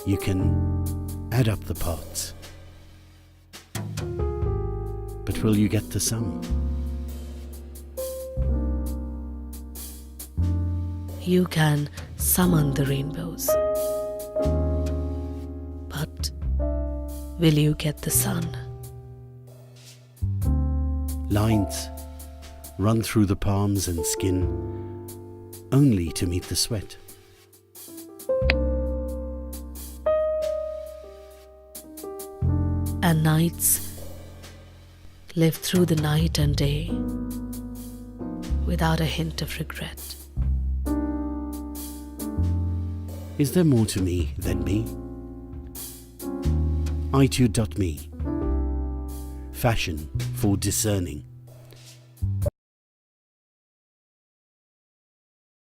You can add up the parts. But will you get the sum? You can summon the rainbows. But will you get the sun? Lines run through the palms and skin only to meet the sweat. And nights live through the night and day without a hint of regret. Is there more to me than me? itude.me. Fashion for discerning.